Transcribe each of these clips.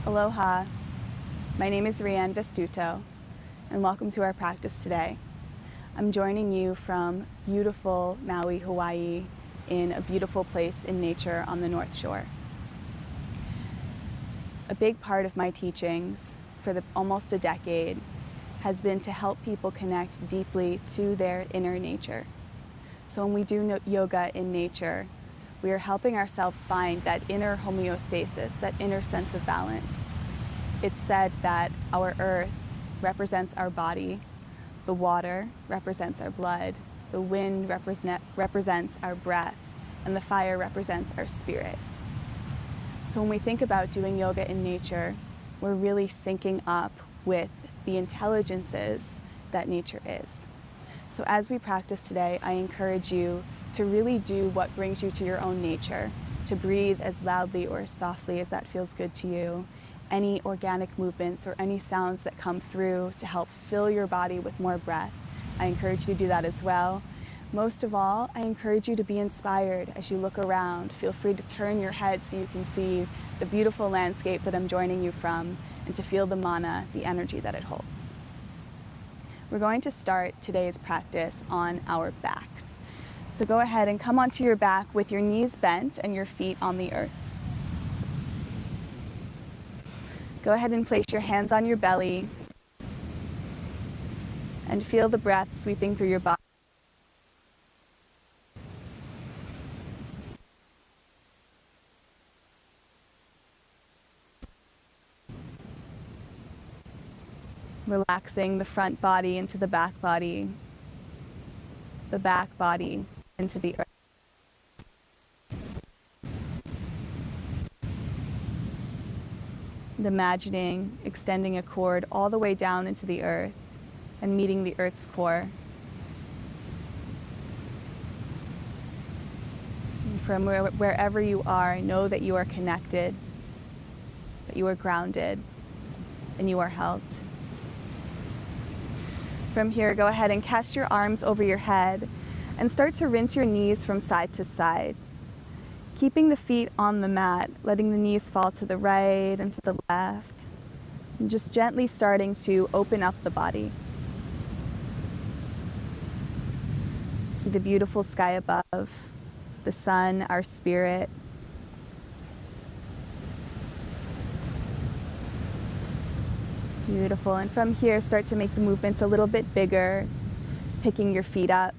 Aloha, my name is Rianne Vestuto, and welcome to our practice today. I'm joining you from beautiful Maui, Hawaii, in a beautiful place in nature on the North Shore. A big part of my teachings for almost a decade has been to help people connect deeply to their inner nature. So when we do yoga in nature, we are helping ourselves find that inner homeostasis, that inner sense of balance. It's said that our earth represents our body, the water represents our blood, the wind represents our breath, and the fire represents our spirit. So when we think about doing yoga in nature, we're really syncing up with the intelligences that nature is. So as we practice today, I encourage you to really do what brings you to your own nature, to breathe as loudly or as softly as that feels good to you. Any organic movements or any sounds that come through to help fill your body with more breath, I encourage you to do that as well. Most of all, I encourage you to be inspired as you look around. Feel free to turn your head so you can see the beautiful landscape that I'm joining you from and to feel the mana, the energy that it holds. We're going to start today's practice on our backs. So go ahead and come onto your back with your knees bent and your feet on the earth. Go ahead and place your hands on your belly and feel the breath sweeping through your body. Relaxing the front body into the back body into the earth. And imagining extending a cord all the way down into the earth and meeting the earth's core. And from wherever you are, know that you are connected, that you are grounded, and you are held. From here, go ahead and cast your arms over your head and start to rinse your knees from side to side. Keeping the feet on the mat, letting the knees fall to the right and to the left, and just gently starting to open up the body. See the beautiful sky above, the sun, our spirit. Beautiful, and from here start to make the movements a little bit bigger, picking your feet up.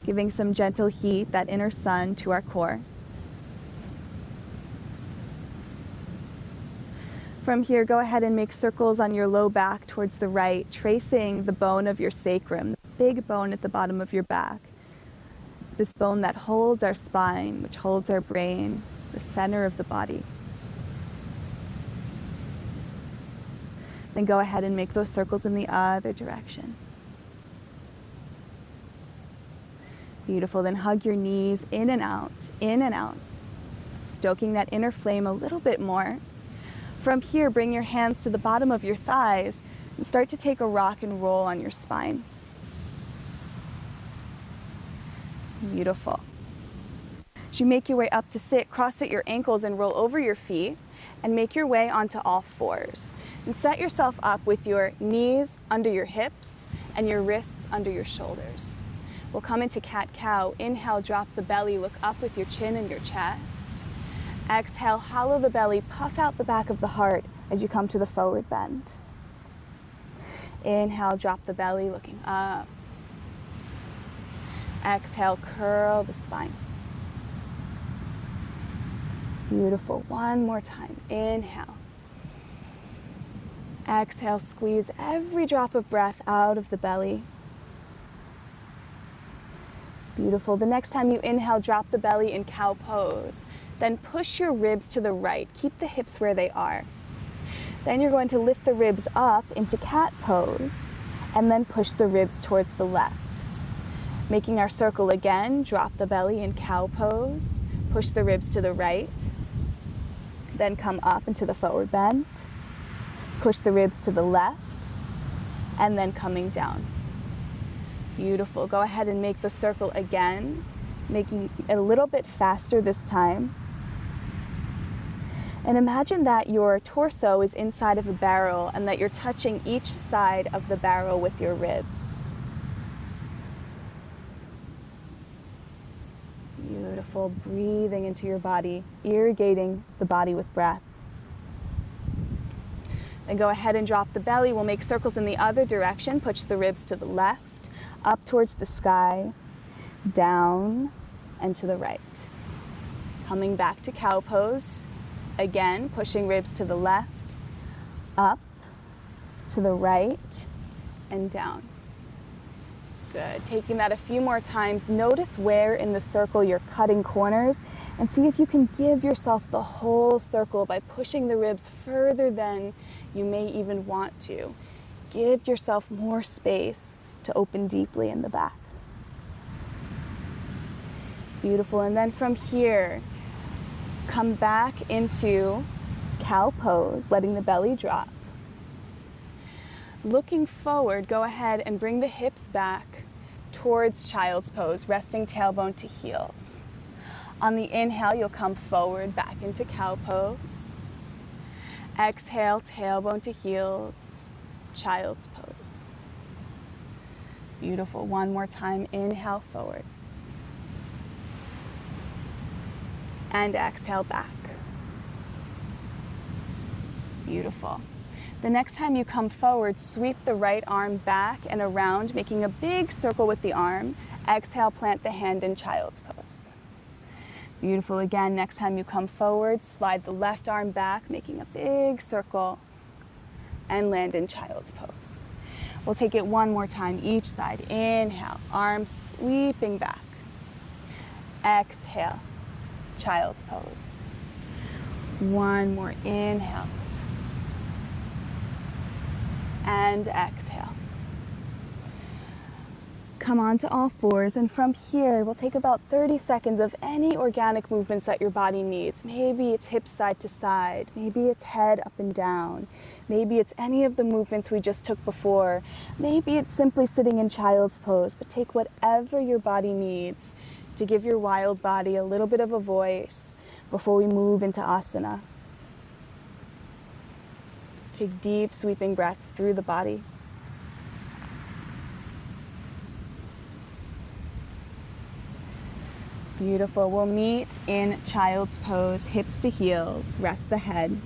Giving some gentle heat, that inner sun, to our core. From here, go ahead and make circles on your low back towards the right, tracing the bone of your sacrum, the big bone at the bottom of your back. This bone that holds our spine, which holds our brain, the center of the body. Then go ahead and make those circles in the other direction. Beautiful, then hug your knees in and out, stoking that inner flame a little bit more. From here, bring your hands to the bottom of your thighs and start to take a rock and roll on your spine. Beautiful. As you make your way up to sit, cross at your ankles and roll over your feet and make your way onto all fours. And set yourself up with your knees under your hips and your wrists under your shoulders. We'll come into cat-cow. Inhale, drop the belly, look up with your chin and your chest. Exhale, hollow the belly, puff out the back of the heart as you come to the forward bend. Inhale, drop the belly, looking up. Exhale, curl the spine. Beautiful, one more time. Inhale. Exhale, squeeze every drop of breath out of the belly. Beautiful. The next time you inhale, drop the belly in cow pose. Then push your ribs to the right. Keep the hips where they are. Then you're going to lift the ribs up into cat pose and then push the ribs towards the left. Making our circle again, drop the belly in cow pose, push the ribs to the right, then come up into the forward bend, push the ribs to the left, and then coming down. Beautiful. Go ahead and make the circle again, making it a little bit faster this time. And imagine that your torso is inside of a barrel and that you're touching each side of the barrel with your ribs. Beautiful. Breathing into your body, irrigating the body with breath. Then go ahead and drop the belly. We'll make circles in the other direction. Push the ribs to the left, up towards the sky, down, and to the right. Coming back to cow pose. Again, pushing ribs to the left, up, to the right, and down. Good. Taking that a few more times. Notice where in the circle you're cutting corners and see if you can give yourself the whole circle by pushing the ribs further than you may even want to. Give yourself more space to open deeply in the back. Beautiful. And then from here, come back into cow pose, letting the belly drop. Looking forward, go ahead and bring the hips back towards child's pose, resting tailbone to heels. On the inhale, you'll come forward back into cow pose. Exhale, tailbone to heels, child's pose. Beautiful. One more time. Inhale, forward. And exhale, back. Beautiful. The next time you come forward, sweep the right arm back and around, making a big circle with the arm. Exhale, plant the hand in child's pose. Beautiful. Again, next time you come forward, slide the left arm back, making a big circle, and land in child's pose. We'll take it one more time, each side. Inhale, arms sweeping back. Exhale, child's pose. One more, inhale. And exhale. Come onto all fours, and from here we'll take about 30 seconds of any organic movements that your body needs. Maybe it's hips side to side, maybe it's head up and down, maybe it's any of the movements we just took before, maybe it's simply sitting in child's pose, but take whatever your body needs to give your wild body a little bit of a voice before we move into asana. Take deep, sweeping breaths through the body. Beautiful. We'll meet in child's pose, hips to heels. Rest the head.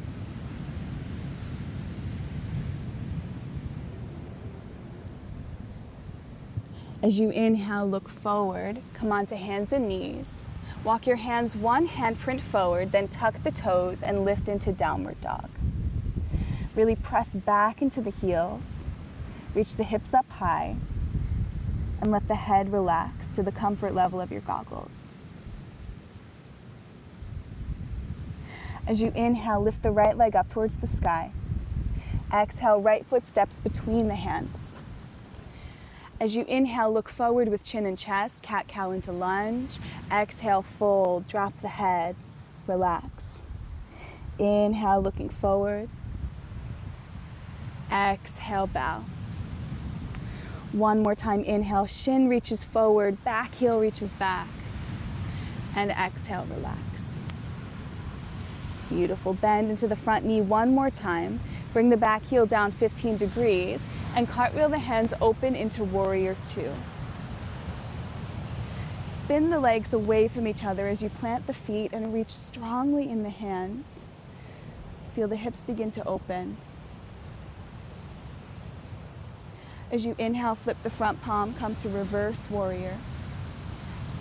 As you inhale, look forward. Come onto hands and knees. Walk your hands one handprint forward, then tuck the toes and lift into downward dog. Really press back into the heels. Reach the hips up high and let the head relax to the comfort level of your goggles. As you inhale, lift the right leg up towards the sky. Exhale, right foot steps between the hands. As you inhale, look forward with chin and chest, cat-cow into lunge. Exhale, fold, drop the head, relax. Inhale, looking forward. Exhale, bow. One more time, inhale, shin reaches forward, back heel reaches back. And exhale, relax. Beautiful. Bend into the front knee one more time. Bring the back heel down 15 degrees and cartwheel the hands open into warrior two. Spin the legs away from each other as you plant the feet and reach strongly in the hands. Feel the hips begin to open. As you inhale, flip the front palm, come to reverse warrior.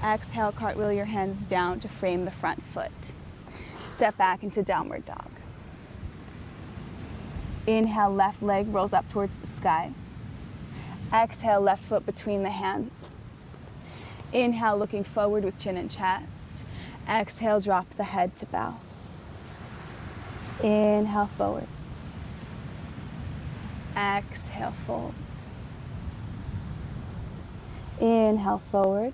Exhale, cartwheel your hands down to frame the front foot. Step back into downward dog. Inhale, left leg rolls up towards the sky. Exhale, left foot between the hands. Inhale, looking forward with chin and chest. Exhale, drop the head to bow. Inhale, forward. Exhale, fold. Inhale, forward.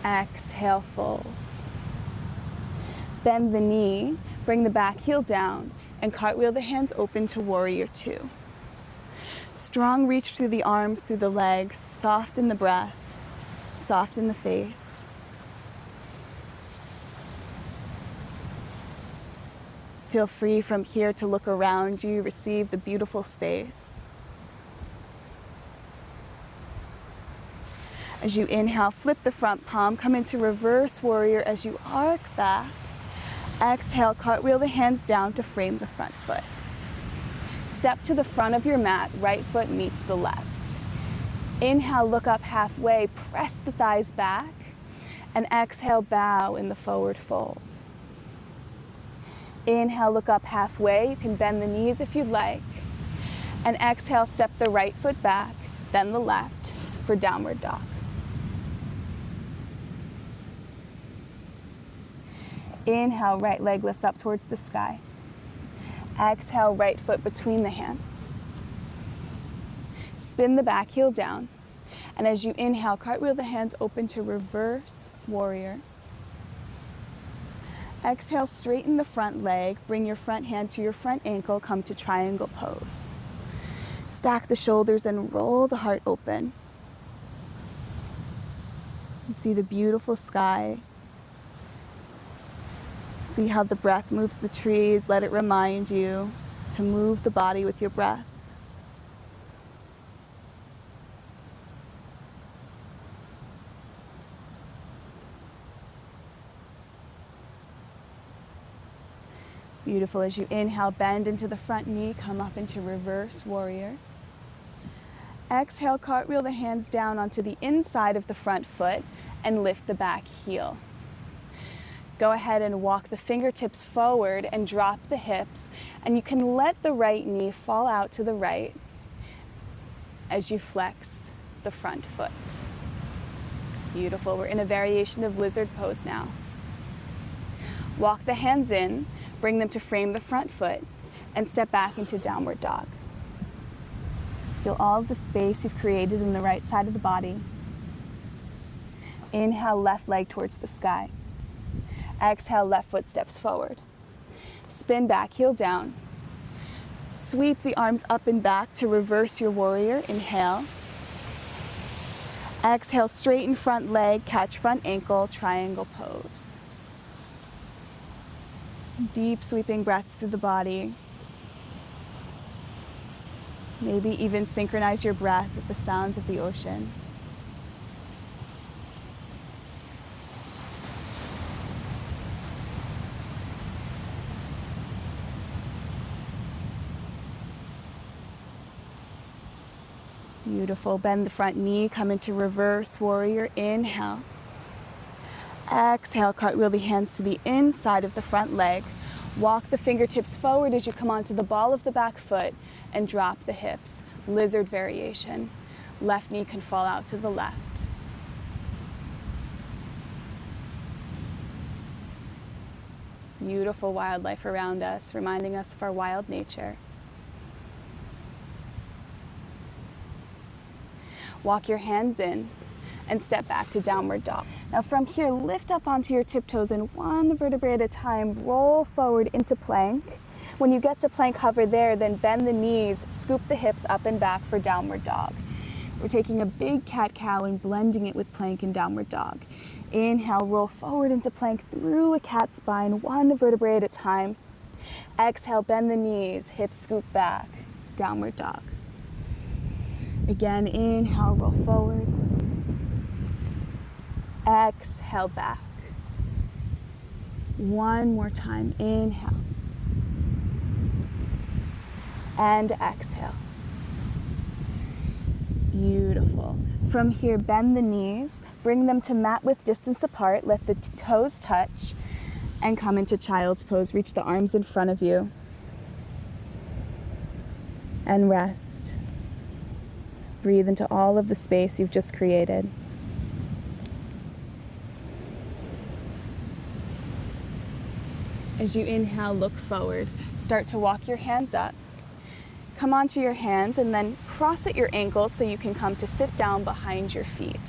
Exhale, fold. Bend the knee, bring the back heel down, and cartwheel the hands open to warrior two. Strong reach through the arms, through the legs, soften the breath, soften the face. Feel free from here to look around you, receive the beautiful space. As you inhale, flip the front palm, come into reverse warrior as you arc back. Exhale, cartwheel the hands down to frame the front foot. Step to the front of your mat, right foot meets the left. Inhale, look up halfway, press the thighs back, and exhale, bow in the forward fold. Inhale, look up halfway. You can bend the knees if you'd like. And exhale, step the right foot back, then the left for downward dog. Inhale, right leg lifts up towards the sky. Exhale, right foot between the hands. Spin the back heel down. And as you inhale, cartwheel the hands open to reverse warrior. Exhale, straighten the front leg. Bring your front hand to your front ankle. Come to triangle pose. Stack the shoulders and roll the heart open. And see the beautiful sky. See how the breath moves the trees. Let it remind you to move the body with your breath. Beautiful. As you inhale, bend into the front knee, come up into reverse warrior. Exhale, cartwheel the hands down onto the inside of the front foot and lift the back heel. Go ahead and walk the fingertips forward and drop the hips, and you can let the right knee fall out to the right as you flex the front foot. Beautiful. We're in a variation of lizard pose now. Walk the hands in, bring them to frame the front foot, and step back into downward dog. Feel all of the space you've created in the right side of the body. Inhale, left leg towards the sky. Exhale, left foot steps forward. Spin back, heel down. Sweep the arms up and back to reverse your warrior. Inhale. Exhale, straighten front leg, catch front ankle, triangle pose. Deep sweeping breaths through the body. Maybe even synchronize your breath with the sounds of the ocean. Beautiful. Bend the front knee, come into reverse warrior. Inhale. Exhale, cartwheel the hands to the inside of the front leg. Walk the fingertips forward as you come onto the ball of the back foot and drop the hips. Lizard variation. Left knee can fall out to the left. Beautiful wildlife around us, reminding us of our wild nature. Walk your hands in and step back to downward dog. Now from here, lift up onto your tiptoes and one vertebrae at a time, roll forward into plank. When you get to plank, hover there, then bend the knees, scoop the hips up and back for downward dog. We're taking a big cat-cow and blending it with plank and downward dog. Inhale, roll forward into plank through a cat spine, one vertebrae at a time. Exhale, bend the knees, hips scoop back, downward dog. Again, inhale, roll forward. Exhale, back. One more time, inhale. And exhale. Beautiful. From here, bend the knees, bring them to mat width distance apart, let the toes touch, and come into child's pose. Reach the arms in front of you. And rest. Breathe into all of the space you've just created. As you inhale, look forward. Start to walk your hands up. Come onto your hands and then cross at your ankles so you can come to sit down behind your feet.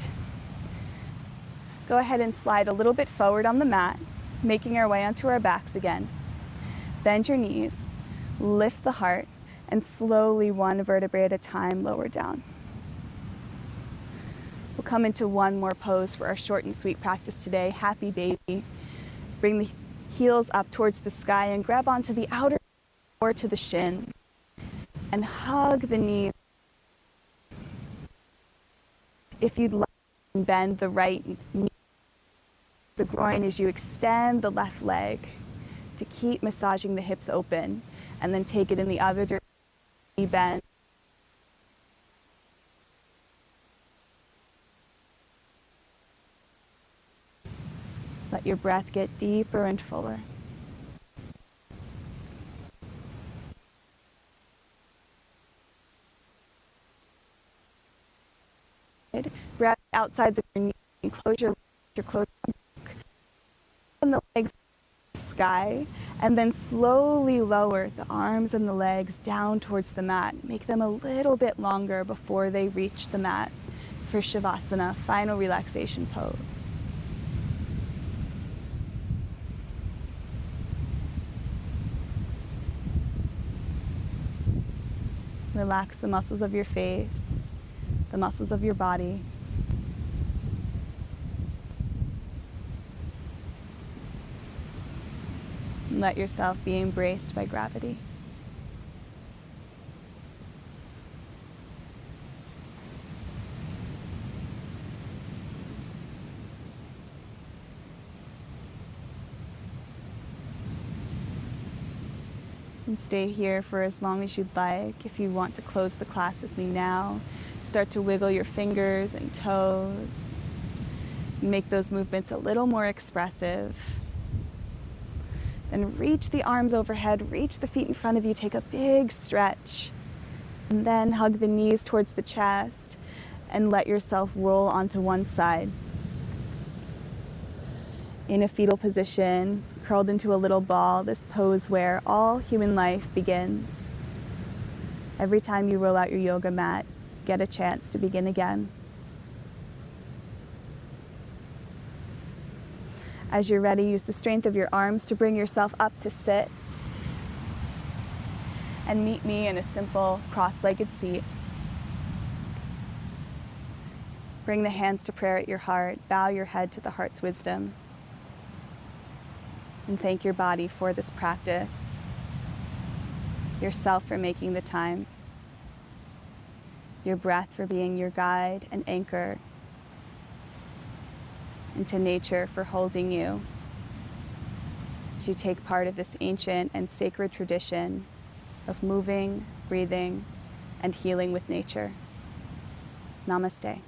Go ahead and slide a little bit forward on the mat, making our way onto our backs again. Bend your knees, lift the heart, and slowly, one vertebrae at a time, lower down. We'll come into one more pose for our short and sweet practice today. Happy baby. Bring the heels up towards the sky and grab onto the outer or to the shins and hug the knees. If you'd like, bend the right knee, the groin as you extend the left leg to keep massaging the hips open, and then take it in the other direction, bend. Let your breath get deeper and fuller. Grab the outsides of your knees and close your and the legs to the sky, and then slowly lower the arms and the legs down towards the mat. Make them a little bit longer before they reach the mat for Shavasana, final relaxation pose. Relax the muscles of your face, the muscles of your body. And let yourself be embraced by gravity. And stay here for as long as you'd like. If you want to close the class with me now, start to wiggle your fingers and toes. Make those movements a little more expressive. Then reach the arms overhead, reach the feet in front of you, take a big stretch. And then hug the knees towards the chest and let yourself roll onto one side. In a fetal position, curled into a little ball, this pose where all human life begins. Every time you roll out your yoga mat, get a chance to begin again. As you're ready, use the strength of your arms to bring yourself up to sit. And meet me in a simple cross-legged seat. Bring the hands to prayer at your heart. Bow your head to the heart's wisdom. And thank your body for this practice. Yourself for making the time. Your breath for being your guide and anchor. And to nature for holding you to take part of this ancient and sacred tradition of moving, breathing, and healing with nature. Namaste.